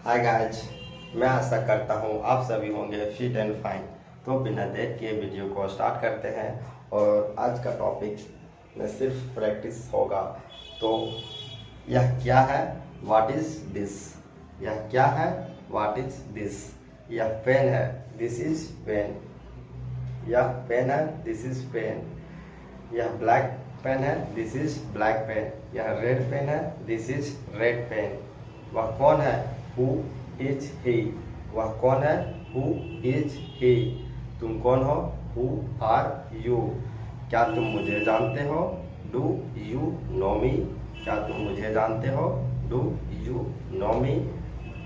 Hi guys, मैं आशा करता हूँ आप सभी होंगे फिट एंड फाइन। तो बिना देर के वीडियो को स्टार्ट करते हैं। और आज का टॉपिक में सिर्फ प्रैक्टिस होगा। तो यह क्या है, व्हाट इज दिस। यह क्या है, व्हाट इज दिस। यह पेन है, दिस इज पेन। यह पेन है, दिस इज पेन। यह ब्लैक पेन है, दिस इज ब्लैक पेन। यह रेड पेन है, दिस इज रेड पेन। वह कौन है, हु इज ही। वह कौन है, हु इज ही। तुम कौन हो, हु आर यू। क्या तुम मुझे जानते हो, डू यू नो मी। क्या तुम मुझे जानते हो, डू यू नो मी।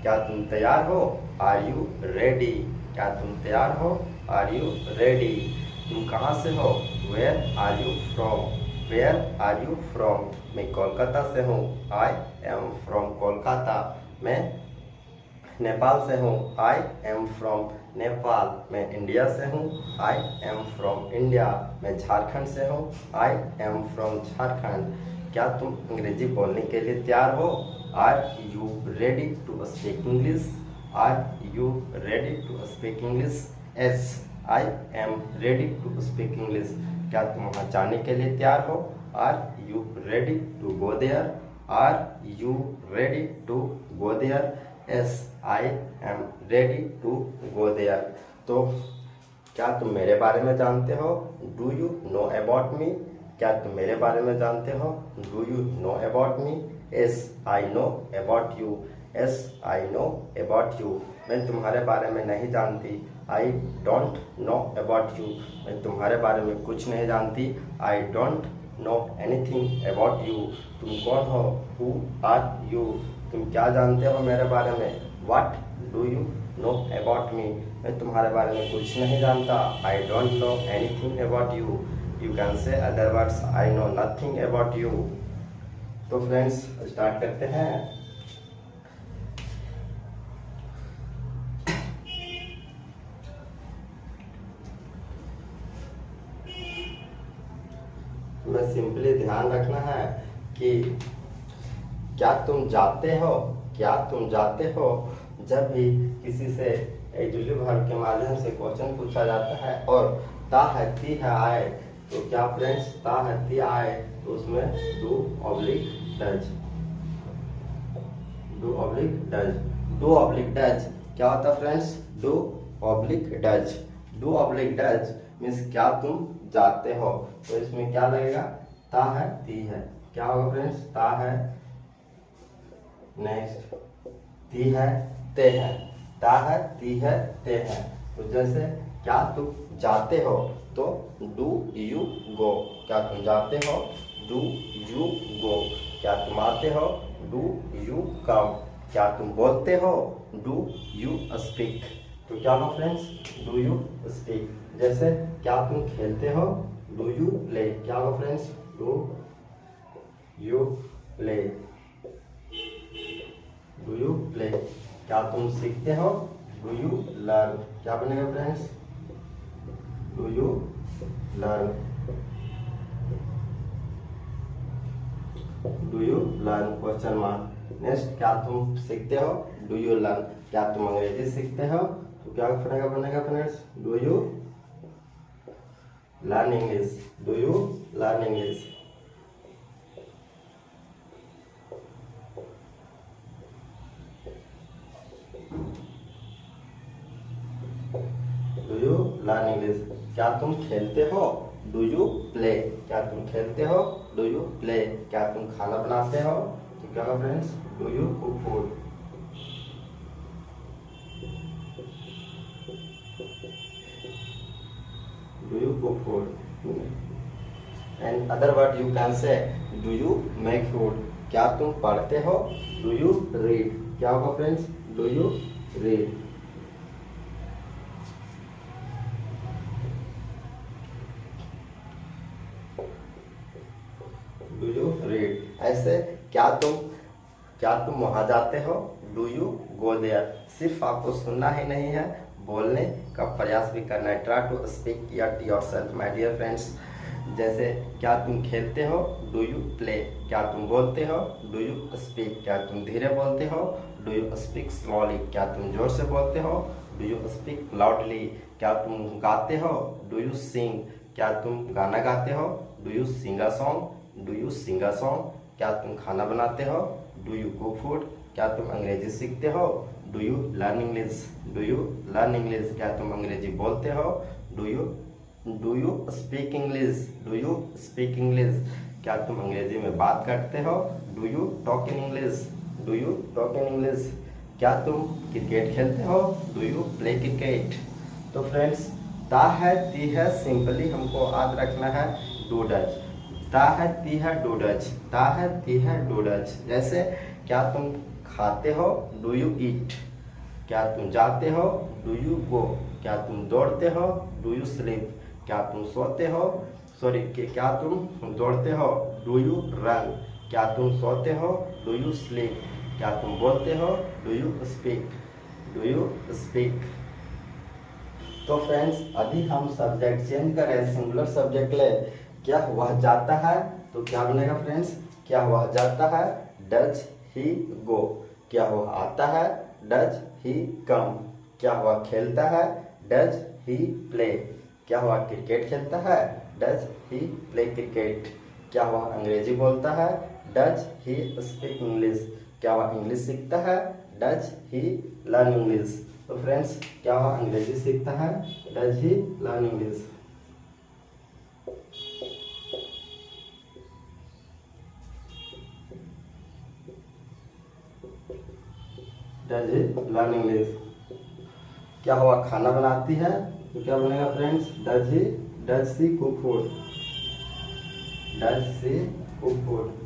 क्या तुम तैयार हो, आर यू रेडी। क्या तुम तैयार हो, आर यू रेडी। तुम कहाँ से हो, where are you from. Where are you from. मैं कोलकाता से हूँ, आई एम फ्रॉम कोलकाता। मैं नेपाल से हूँ, आई एम फ्रॉम नेपाल। मैं इंडिया से हूँ, आई एम फ्रॉम इंडिया। मैं झारखंड से हूँ, आई एम फ्रॉम झारखंड। क्या तुम अंग्रेजी बोलने के लिए तैयार हो, are you ready to speak English. Are you ready to speak English. Yes I am ready to speak English. क्या तुम वहाँ जाने के लिए तैयार हो, are you ready to go there. Are you ready to go there. Yes I am ready to go there. तो क्या तुम मेरे बारे में जानते हो, do you know about me. क्या तुम मेरे बारे में जानते हो, do you know about me. S I know about you. S I know about you. मैं तुम्हारे बारे में नहीं जानती, I don't know about you. मैं तुम्हारे बारे में कुछ नहीं जानती, I don't know anything about you. तुम कौन हो, हु आर यू। तुम क्या जानते हो मेरे बारे में, what do you know about मी। मैं तुम्हारे बारे में कुछ नहीं जानता, I don't know anything about you. You can say other words, I know nothing about you. तो फ्रेंड्स स्टार्ट करते हैं। मैं सिंपली ध्यान रखना है कि क्या तुम जाते हो, क्या तुम जाते हो। जब भी किसी से एडुली वर्ब के माध्यम से क्वेश्चन पूछा जाता है और ता है ती है आए, तो क्या फ्रेंड्स ता है ती आए, तो उसमें do oblique does. Do oblique does. Do oblique does क्या होता है friends, do oblique does. Do oblique does means क्या तुम जाते हो। तो इसमें क्या लगेगा, ता है ती है। क्या होगा फ्रेंड्स, ता है, नेक्स्ट ती है ते है। ता है ती है ते है। तो जैसे क्या तुम जाते हो, तो डू यू गो। क्या तुम जाते हो, डू यू गो। क्या तुम आते हो, डू यू कम। क्या तुम बोलते हो, डू यू स्पीक। तो क्या हो फ्रेंड्स, डू यू स्पीक। जैसे क्या तुम खेलते हो, डू यू प्ले। क्या हो friends, do you play. Do you play. क्या तुम सीखते हो, डू यू लर्न। क्या बनेगा friends, do you learn. Do you learn question mark. Next क्या तुम सीखते हो, डू यू लर्न। क्या तुम अंग्रेजी सीखते हो, तो क्या बनेगा friends, do you learn English. Do you learn English. Do you learn English. क्या तुम खेलते हो, डू यू प्ले। क्या तुम खेलते हो, डू यू प्ले। क्या तुम खाना बनाते हो, तो क्या friends, do you cook food. Do you cook food. And other word you can say, do you make food. क्या तुम पढ़ते हो, डू यू रीड। क्या होगा friends, do you read. Do you read. ऐसे क्या तुम वहां जाते हो, डू यू गो देयर। सिर्फ आपको सुनना ही नहीं है, बोलने का प्रयास भी करना है। Try to speak yourself my dear friends. जैसे क्या तुम खेलते हो, डू यू प्ले। क्या तुम बोलते हो, डू यू स्पीक। क्या तुम धीरे बोलते हो, डू यू स्पीक स्लोली। क्या तुम जोर से बोलते हो, डू यू स्पीक लाउडली। क्या तुम गाते हो, डू यू सिंग। क्या तुम गाना गाते हो, do you sing a song, do you sing a song. क्या तुम खाना बनाते हो, डू यू कुक फूड। क्या तुम अंग्रेजी सीखते हो, do you learn English, do you learn English. क्या तुम अंग्रेजी बोलते हो, do you speak English, do you speak English. क्या तुम अंग्रेजी में बात करते हो, do you talk in English, do you talk in English. क्या तुम क्रिकेट खेलते हो, डू यू प्ले क्रिकेट। तो फ्रेंड्स, ता है ती है सिंपली हमको याद रखना है डू डच। ता है ती है डू डच, ता है ती है डू डच। जैसे क्या तुम खाते हो, डू यू ईट। क्या तुम जाते हो, डू यू गो। क्या तुम दौड़ते हो, डू यू स्लीप। क्या तुम सोते हो, क्या तुम दौड़ते हो, डू यू रन। क्या तुम सोते हो, डू यू स्लीप। क्या तुम बोलते हो, do you speak, do you speak. तो फ्रेंड्स, अभी हम सब्जेक्ट चेंज करें, सिंगुलर सब्जेक्ट ले। क्या वह जाता है, तो क्या बनेगा फ्रेंड्स, क्या वह जाता है, डज ही गो। क्या वह आता है, डज ही कम। क्या वह खेलता है, डज ही प्ले। क्या वह क्रिकेट खेलता है, डज ही प्ले क्रिकेट। क्या वह अंग्रेजी बोलता है, डज ही स्पीक इंग्लिश। क्या वह इंग्लिश सीखता है, डज ही लर्न इंग्लिश। तो फ्रेंड्स, क्या वह अंग्रेजी सीखता है, does he learn English. Does he learn English. क्या वह खाना बनाती है, तो क्या बनेगा friends, does she cook food, does she cook food.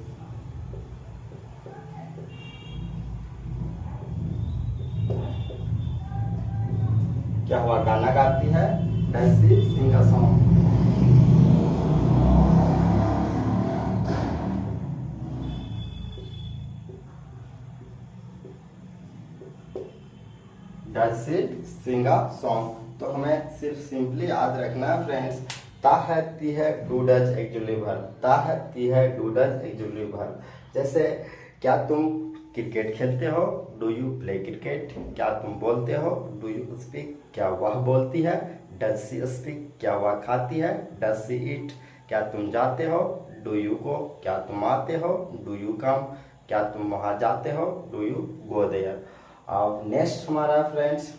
क्या हुआ गाना गाती है, does she sing a song. Does she sing a song. तो हमें सिर्फ सिंपली याद रखना है फ्रेंड्स, ता है ती है डू डज एक्जुअली वर्ब, ता है ती है डू डज एक्जुअली वर्ब। जैसे क्या तुम क्रिकेट खेलते हो, डू यू प्ले क्रिकेट। क्या तुम बोलते हो, डू यू स्पीक। क्या वह बोलती है, डज सी स्पीक। क्या वह खाती है, डज सी ईट। क्या तुम जाते हो, डू यू गो। क्या तुम आते हो, डू यू कम। क्या तुम वहां जाते हो, डू यू गो देयर। अब नेक्स्ट हमारा फ्रेंड्स,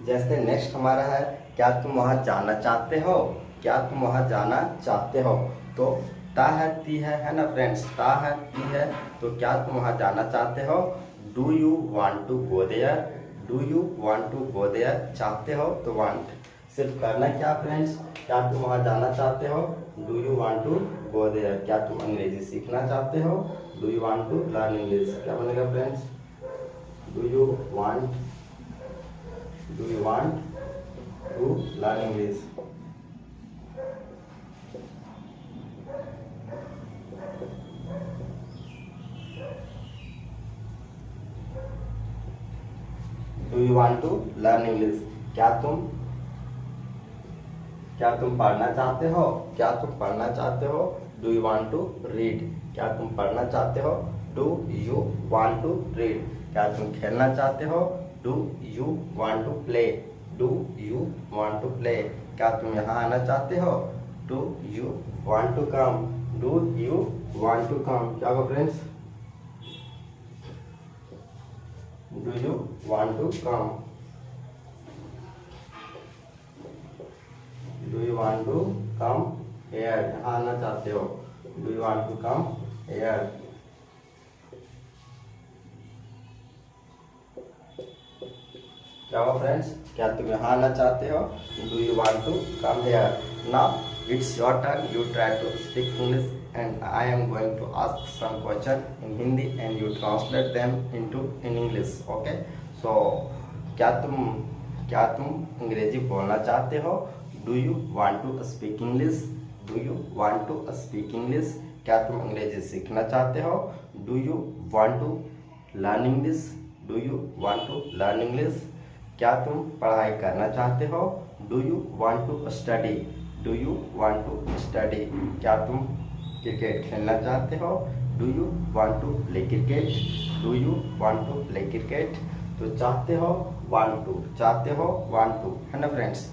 जैसे नेक्स्ट हमारा है, क्या तुम वहां जाना चाहते हो। क्या तुम वहां जाना चाहते हो। तो ता है ती है ना फ्रेंड्स, ता है ती है। तो क्या तुम वहां जाना चाहते हो, do you want to go there, do you want to go there. चाहते हो तो वांट, सिर्फ करना क्या फ्रेंड्स, क्या तुम वहां जाना चाहते हो, do you want to go there. क्या तुम अंग्रेजी सीखना चाहते हो, do you want to learn English. क्या बनेगा friends, do you want Do you want to learn English? Do you want to learn English? क्या तुम पढ़ना चाहते हो, क्या तुम पढ़ना चाहते हो, Do you want to read? क्या तुम पढ़ना चाहते हो, Do you want to read? क्या तुम खेलना चाहते हो, Do you want to play? Do you want to play? क्या तुम यहाँ आना चाहते हो, Do you want to come? Do you want to come? क्या होगा friends, Do you want to come? Do you want to come here? यहाँ आना चाहते हो, Do you want to come here? क्या हुआ फ्रेंड्स, क्या तुम यहाँ आना चाहते हो, do you want to come here. Now it's your turn, you try to speak English and I am going to ask some question in Hindi and you translate them into in English. Okay, so क्या तुम अंग्रेजी बोलना चाहते हो, do you want to speak English, do you want to speak English, क्या तुम अंग्रेजी सीखना चाहते हो, do you want to learn English, do you want to learn English, क्या तुम पढ़ाई करना चाहते हो, do you want to study, do you want to study, क्या तुम क्रिकेट खेलना चाहते हो, do you want to play cricket, do you want to play cricket. तो चाहते हो वांट टू, चाहते हो वांट टू, है ना फ्रेंड्स।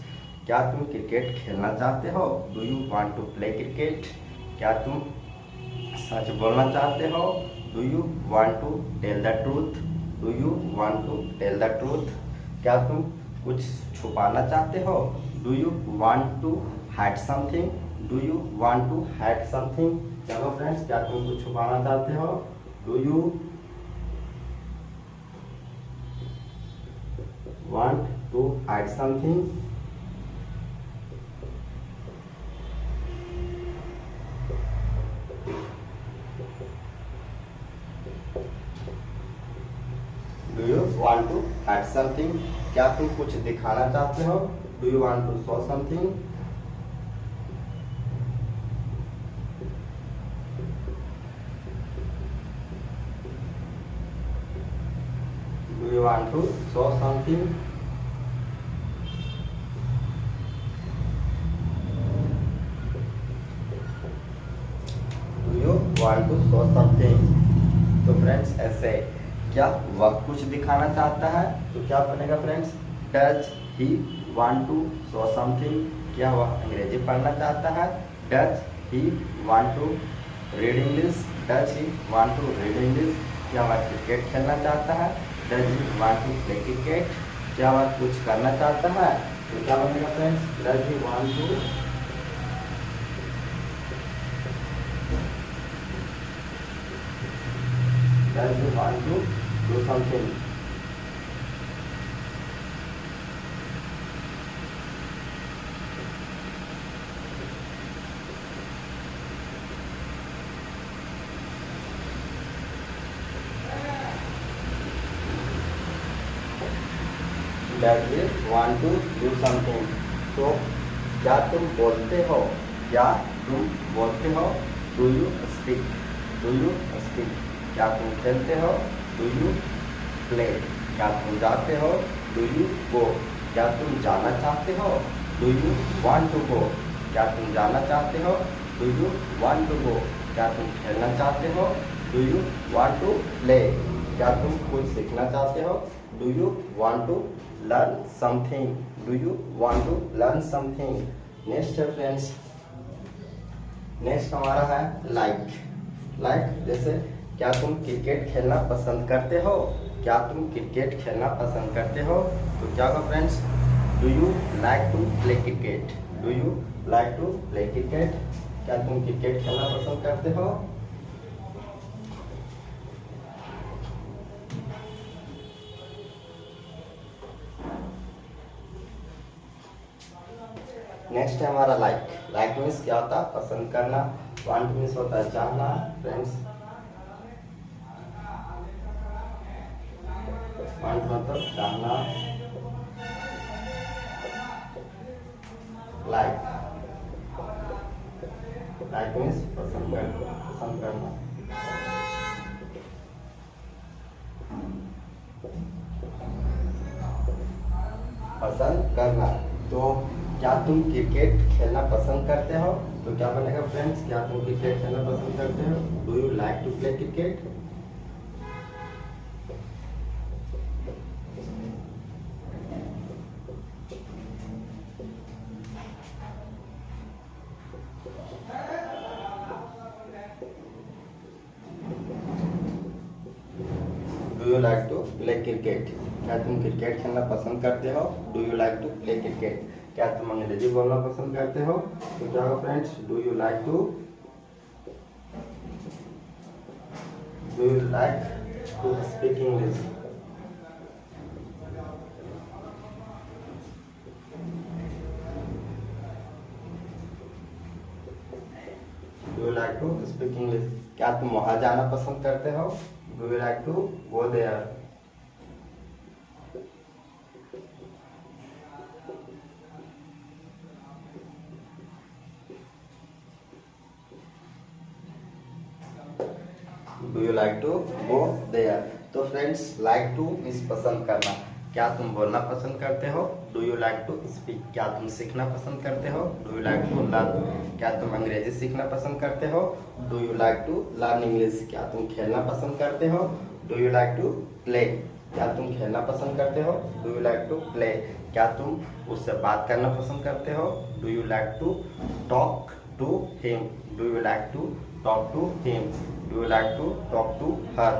क्या तुम क्रिकेट खेलना चाहते हो, do you want to play cricket, क्या तुम सच बोलना चाहते हो, do you want to tell the truth, do you want to tell the truth, क्या तुम कुछ छुपाना चाहते हो, do you want to hide something, do you want to hide something. चलो फ्रेंड्स, क्या तुम कुछ छुपाना चाहते हो, do you want to hide something, do you want to hide something, क्या तुम कुछ दिखाना चाहते हो, do you want to show something, do you want to show something, do you want to show something. तो फ्रेंड्स ऐसे क्या वह कुछ दिखाना चाहता है, तो क्या बनेगा friends, does he want to show something, क्या वह अंग्रेजी पढ़ना चाहता है, does he want to read English, does he want to read English, क्या वह क्रिकेट खेलना चाहता है, does he want to play cricket, क्या वह कुछ करना चाहता है, तो क्या बनेगा friends, does he want to does you want to do something, does you want to do something। तो क्या तुम बोलते हो, क्या तुम बोलते हो, do you speak, do you speak, क्या तुम खेलते हो, डू यू प्ले, क्या तुम जाते हो, डू यू गो, क्या तुम जाना चाहते हो, do you want to go, क्या तुम जाना चाहते हो, do you want to go, क्या तुम खेलना चाहते हो, do you want to play, क्या तुम कुछ सीखना चाहते हो, do you want to learn something, do you want to learn something. Next है फ्रेंड्स, नेक्स्ट हमारा है लाइक जैसे क्या तुम क्रिकेट खेलना पसंद करते हो, क्या तुम क्रिकेट खेलना पसंद करते हो, तो क्या होगा friends, do you like to play cricket, do you like to play cricket, क्या तुम क्रिकेट खेलना पसंद करते हो। नेक्स्ट है हमारा लाइक मीन्स क्या होता है, पसंद करना, वांट मीन्स होता है चाहना फ्रेंड्स, वांट मतलब चाहना, लाइक मीन्स पसंद करना। पसंद करना, तो क्या तुम क्रिकेट खेलना पसंद करते हो, तो क्या बनेगा फ्रेंड्स, क्या तुम क्रिकेट खेलना पसंद करते हो, do you like to play cricket, do you like to play cricket, क्या तुम क्रिकेट खेलना पसंद करते हो, do you like to play cricket, क्या तुम अंग्रेजी बोलना पसंद करते हो, तो क्या होगा friends, do you like to speak English, do you like to speak English, क्या तुम वहां जाना पसंद करते हो, do you like to go there, do you like to go there. तो फ्रेंड्स, लाइक टू मीन्स पसंद करना। क्या तुम बोलना पसंद करते हो? Do you like to speak. क्या तुम सीखना पसंद करते हो? Do you like to learn. क्या तुम अंग्रेजी सीखना पसंद करते हो? Do you like to learn English. क्या तुम खेलना पसंद करते हो? Do you like to play. क्या तुम खेलना पसंद करते हो? Do you like to play. क्या तुम उससे बात करना पसंद करते हो? Do you like to talk to him. Do you like to talk to him. Do you like to talk to her.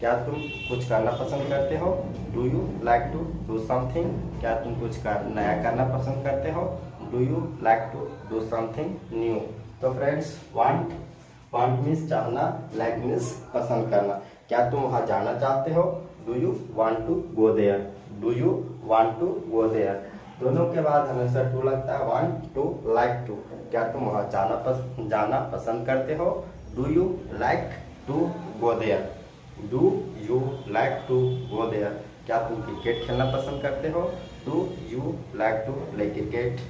क्या तुम कुछ करना पसंद करते हो? Do you like to do something. क्या तुम कुछ नया करना पसंद करते हो? Do you like to do something new. तो फ्रेंड्स, वांट मीन्स चाहना, लाइक मीन्स पसंद करना। क्या तुम वहां जाना चाहते हो? Do you want to go there. Do you want to go there. दोनों के बाद हमेशा टू लगता है, वांट टू लाइक टू। क्या तुम वहां जाना पसंद करते हो? Do you like to go there. Do you like to go there. क्या तुम क्रिकेट खेलना पसंद करते हो? Do you like to play cricket.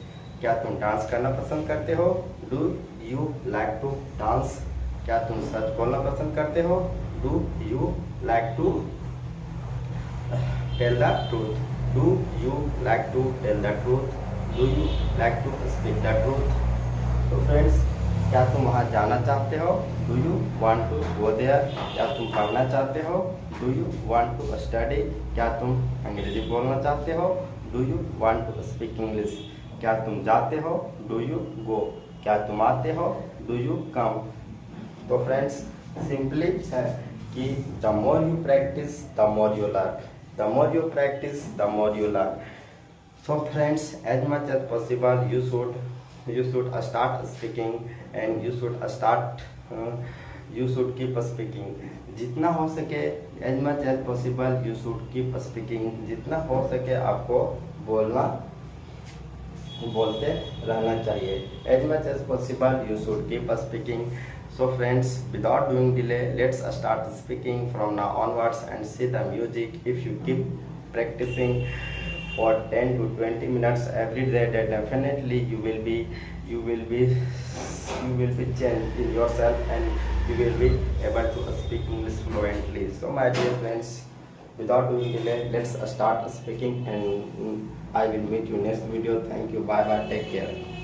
क्या तुम डांस करना पसंद करते हो? Do you like to dance. क्या तुम सच बोलना पसंद करते हो? Do you like to tell the truth. Do you like to tell the truth. Do you like to speak the truth. तो फ्रेंड्स, क्या तुम वहाँ जाना चाहते हो? Do you want to go there. क्या तुम पढ़ना चाहते हो? Do you want to study. क्या तुम अंग्रेजी बोलना चाहते हो? Do you want to speak English. क्या तुम जाते हो? Do you go. क्या तुम आते हो? Do you come. तो फ्रेंड्स, सिंपली है कि the more you practice the more you learn. The more you practice, the more you learn. So friends, as much as possible, you should start speaking, and you should keep speaking. जितना हो सके, as much as possible, you should keep speaking. जितना हो सके आपको बोलते रहना चाहिए. As much as possible, you should keep speaking. So friends, without doing delay, let's start speaking from now onwards and see the music. If you keep practicing for 10 to 20 minutes every day, then definitely you will be changed in yourself, and you will be able to speak English fluently. So my dear friends, without doing delay, let's start speaking, and I will meet you next video. Thank you. Bye bye. Take care.